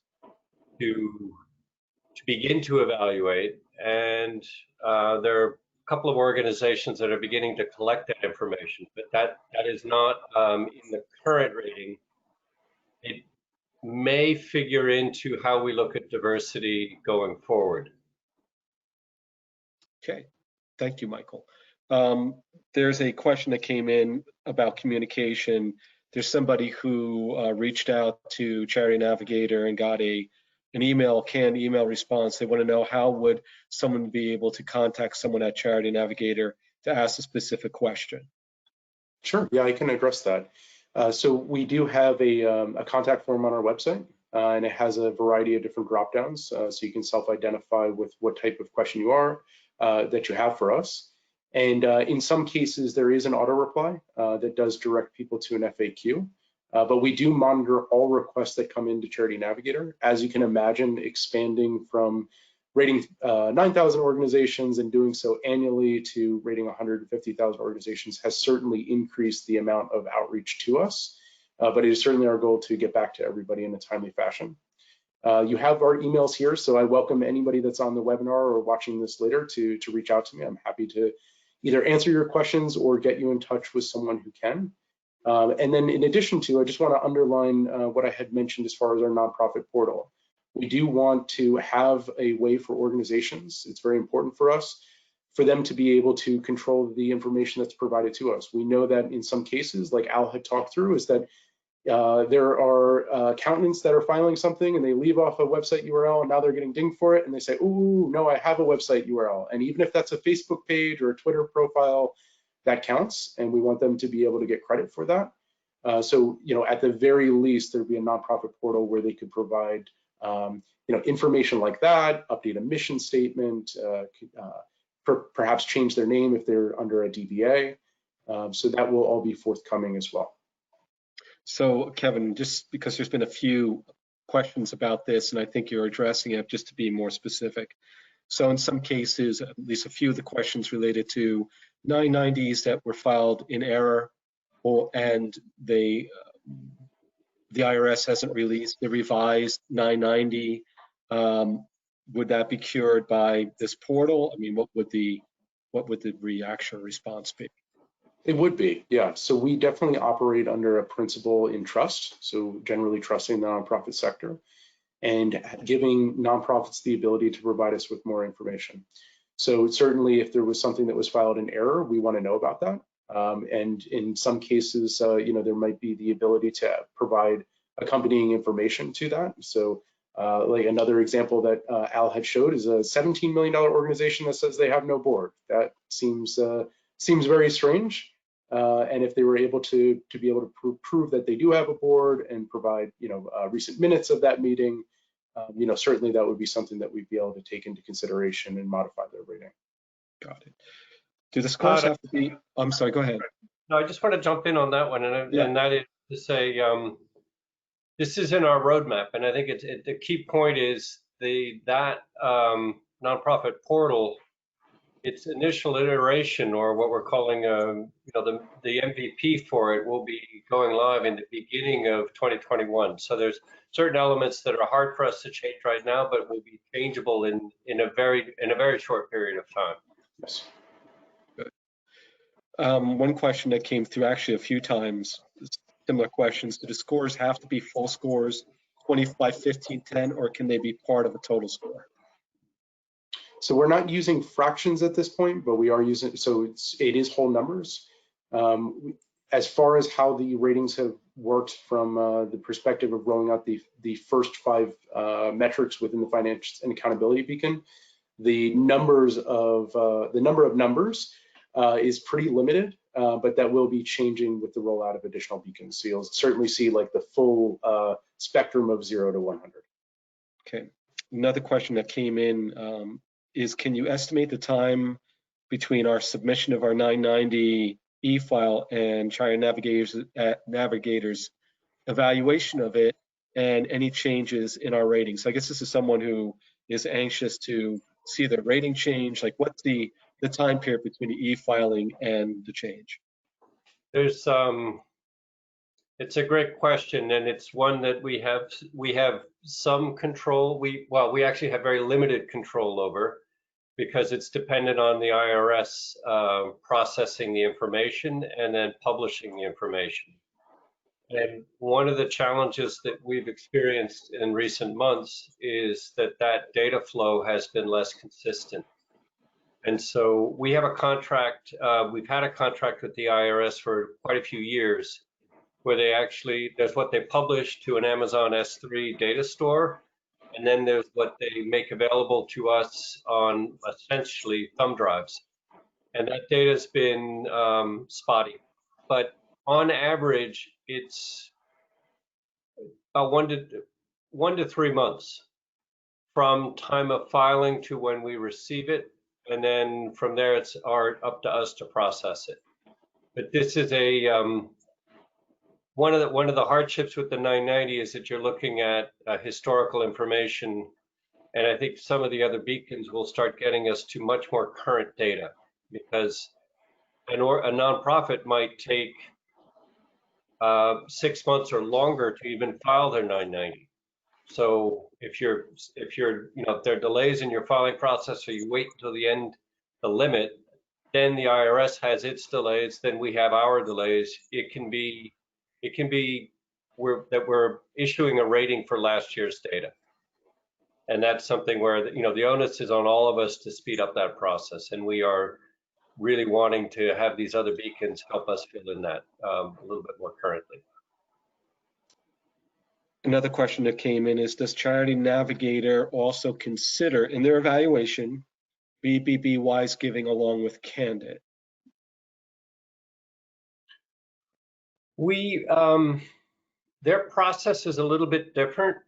to begin to evaluate. And there are a couple of organizations that are beginning to collect that information, but that is not in the current rating. It may figure into how we look at diversity going forward. Okay, thank you, Michael. There's a question that came in about communication. There's somebody who reached out to Charity Navigator and got an canned email response. They want to know, how would someone be able to contact someone at Charity Navigator to ask a specific question? Sure, yeah, I can address that. So we do have a contact form on our website, and it has a variety of different drop downs, so you can self-identify with what type of question you are that you have for us. And in some cases, there is an auto reply that does direct people to an FAQ. But we do monitor all requests that come into Charity Navigator. As you can imagine, expanding from rating 9,000 organizations and doing so annually to rating 150,000 organizations has certainly increased the amount of outreach to us. But it is certainly our goal to get back to everybody in a timely fashion. You have our emails here, so I welcome anybody that's on the webinar or watching this later to reach out to me. I'm happy to either answer your questions or get you in touch with someone who can. And then in addition to, I just want to underline what I had mentioned as far as our nonprofit portal. We do want to have a way for organizations, it's very important for us, for them to be able to control the information that's provided to us. We know that in some cases, like Al had talked through, is that there are accountants that are filing something and they leave off a website URL and now they're getting dinged for it and they say, ooh, no, I have a website URL. And even if that's a Facebook page or a Twitter profile, that counts, and we want them to be able to get credit for that. So, at the very least, there'd be a nonprofit portal where they could provide, information like that, update a mission statement, perhaps change their name if they're under a DBA. So that will all be forthcoming as well. So Kevin, just because there's been a few questions about this, and I think you're addressing it, just to be more specific. So in some cases, at least a few of the questions related to 990s that were filed in error, and the IRS hasn't released the revised 990. Would that be cured by this portal? I mean, what would the reaction response be? It would be, yeah. So we definitely operate under a principle in trust. So generally trusting the nonprofit sector and giving nonprofits the ability to provide us with more information. So certainly if there was something that was filed in error, we want to know about that. And in some cases, there might be the ability to provide accompanying information to that. So like another example that Al had showed is a $17 million organization that says they have no board. That seems very strange. And if they were able to be able to prove that they do have a board and provide, recent minutes of that meeting, certainly that would be something that we'd be able to take into consideration and modify their rating. Got it. Do the scores have to be? I'm sorry. Go ahead. No, I just want to jump in on that one, and that is to say, this is in our roadmap, and I think the key point is that nonprofit portal its initial iteration, or what we're calling, the MVP for it, will be going live in the beginning of 2021. So there's certain elements that are hard for us to change right now, but will be changeable in a very short period of time. Yes. One question that came through actually a few times, similar questions: do the scores have to be full scores, 25, 15, 10, or can they be part of a total score? So we're not using fractions at this point, but we are using, so it is whole numbers. As far as how the ratings have worked from the perspective of rolling out the first 5 metrics within the finance and accountability beacon, the number of numbers is pretty limited, but that will be changing with the rollout of additional beacons. So you'll certainly see like the full spectrum of 0 to 100. Okay. Another question that came in is, can you estimate the time between our submission of our 990 e-file and Charity Navigator's evaluation of it and any changes in our rating? So I guess this is someone who is anxious to see their rating change. Like, what's the time period between the e-filing and the change? There's it's a great question, and it's one that we have some control. We actually have very limited control over, because it's dependent on the IRS processing the information and then publishing the information. And one of the challenges that we've experienced in recent months is that data flow has been less consistent. And so we have a contract, we've had a contract with the IRS for quite a few years, where there's what they publish to an Amazon S3 data store, and then there's what they make available to us on essentially thumb drives. And that data has been spotty. But on average, it's about 1 to 3 months from time of filing to when we receive it. And then from there, it's up to us to process it. But this is one of the hardships with the 990 is that you're looking at historical information, and I think some of the other beacons will start getting us to much more current data, because a nonprofit might take 6 months or longer to even file their 990. So if there are delays in your filing process, or you wait until the limit, then the IRS has its delays, then we have our delays. It can be we're issuing a rating for last year's data. And that's something where, the onus is on all of us to speed up that process. And we are really wanting to have these other beacons help us fill in that a little bit more currently. Another question that came in is, does Charity Navigator also consider in their evaluation BBB wise giving along with Candid? Their process is a little bit different,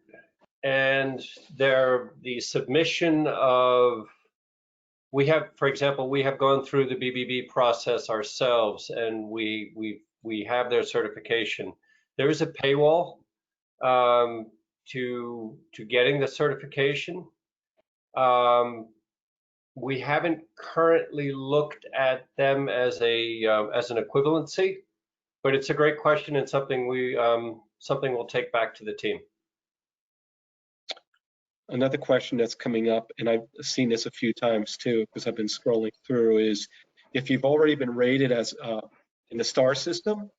and the submission of, for example, we have gone through the BBB process ourselves, and we have their certification. There is a paywall to getting the certification. We haven't currently looked at them as an equivalency, but it's a great question and something we'll take back to the team. Another question that's coming up, and I've seen this a few times too, because I've been scrolling through, is if you've already been rated as in the STAR system,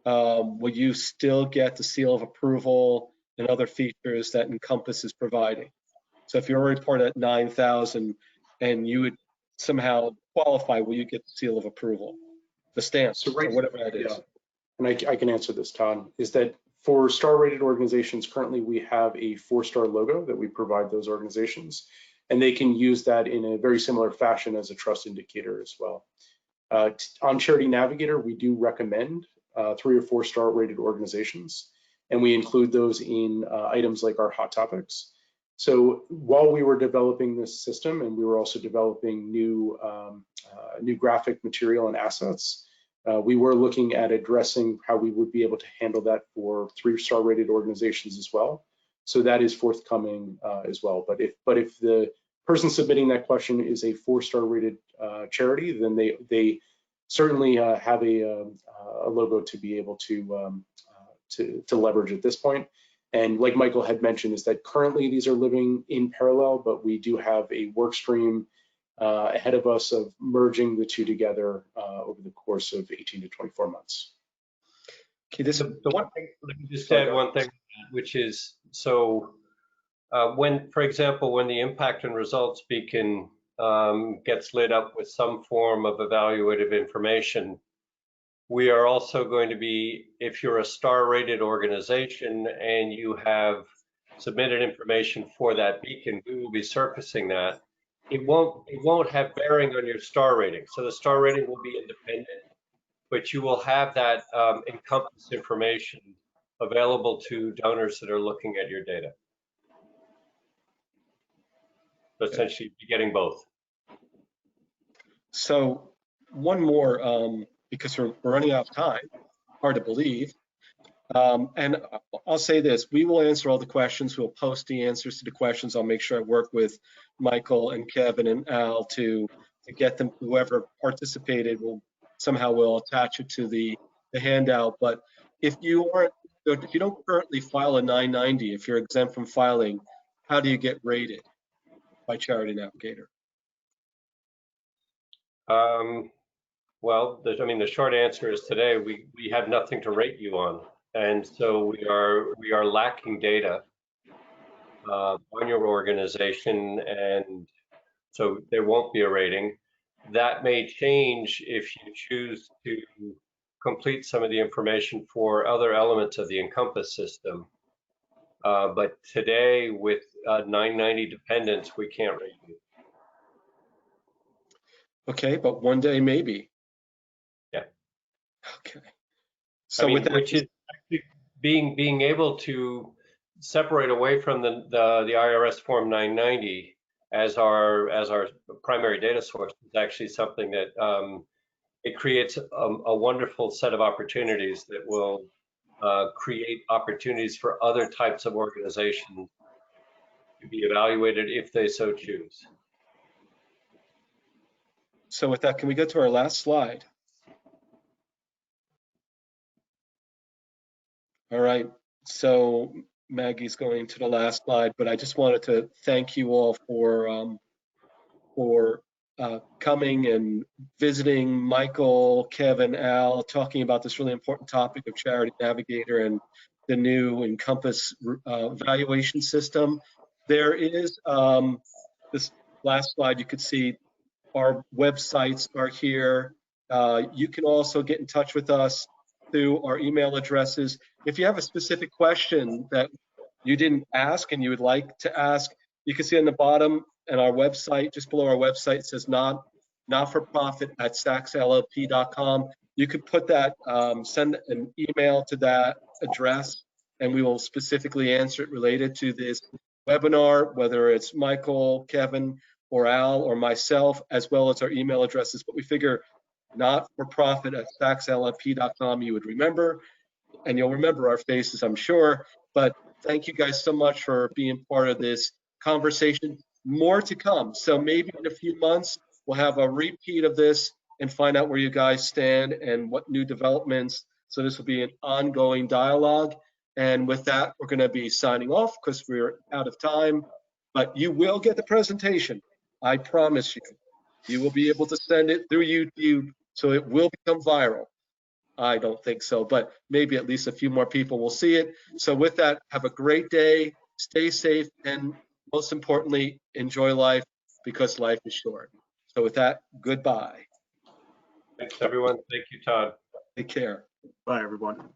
will you still get the seal of approval and other features that Encompass is providing? So if you're already part at 9,000 and you would somehow qualify, will you get the seal of approval, the stamp, or whatever that is? Yeah. And I can answer this, Todd, is that for star-rated organizations, currently we have a 4-star logo that we provide those organizations, and they can use that in a very similar fashion as a trust indicator as well. On Charity Navigator, we do recommend 3 or 4-star rated organizations, and we include those in items like our hot topics. So while we were developing this system, and we were also developing new graphic material and assets, we were looking at addressing how we would be able to handle that for 3-star rated organizations as well. So that is forthcoming as well. But if the person submitting that question is a 4-star rated charity, then they certainly have a logo to be able to leverage at this point. And like Michael had mentioned, is that currently these are living in parallel, but we do have a work stream ahead of us of merging the two together over the course of 18 to 24 months. Okay, this The one thing, let me just add one thing, which is, so when, for example, when the impact and results beacon gets lit up with some form of evaluative information, we are also going to be, if you're a star-rated organization and you have submitted information for that beacon, we will be surfacing that. It won't have bearing on your star rating. So the star rating will be independent, but you will have that Encompass information available to donors that are looking at your data. So essentially, you're getting both. So one more, because we're running out of time, hard to believe. And I'll say this, we will answer all the questions. We'll post the answers to the questions. I'll make sure I work with Michael and Kevin and Al to get them, whoever participated will attach it to the handout. But if you don't currently file a 990, if you're exempt from filing, how do you get rated by Charity Navigator? Well, the short answer is today we have nothing to rate you on, and so we are lacking data on your organization, and so there won't be a rating. That may change if you choose to complete some of the information for other elements of the Encompass system. But today, with 990 dependents, we can't rate you. Okay, but one day maybe. Yeah. Okay. So with that, which is actually being able to separate away from the IRS Form 990 as our primary data source is actually something that it creates a wonderful set of opportunities that will create opportunities for other types of organizations to be evaluated if they so choose. So with that, can we go to our last slide? All right, so Maggie's going to the last slide, but I just wanted to thank you all for coming and visiting Michael, Kevin, Al, talking about this really important topic of Charity Navigator and the new Encompass valuation system. There is this last slide, you could see our websites are here. You can also get in touch with us through our email addresses. If you have a specific question that you didn't ask and you would like to ask, you can see on the bottom and our website, just below our website, it says not-for-profit@sacsllp.com. You could put that, send an email to that address, and we will specifically answer it related to this webinar, whether it's Michael, Kevin, or Al, or myself, as well as our email addresses. But we figure not-for-profit@sacsllp.com you would remember, and you'll remember our faces, I'm sure. But thank you guys so much for being part of this conversation. More to come. So maybe in a few months, we'll have a repeat of this and find out where you guys stand and what new developments. So this will be an ongoing dialogue. And with that, we're going to be signing off because we're out of time. But you will get the presentation. I promise you. You will be able to send it through YouTube, so it will become viral. I don't think so, but maybe at least a few more people will see it. So with that, have a great day, stay safe, and most importantly, enjoy life because life is short. So with that, goodbye. Thanks, everyone. Thank you, Todd. Take care. Bye, everyone.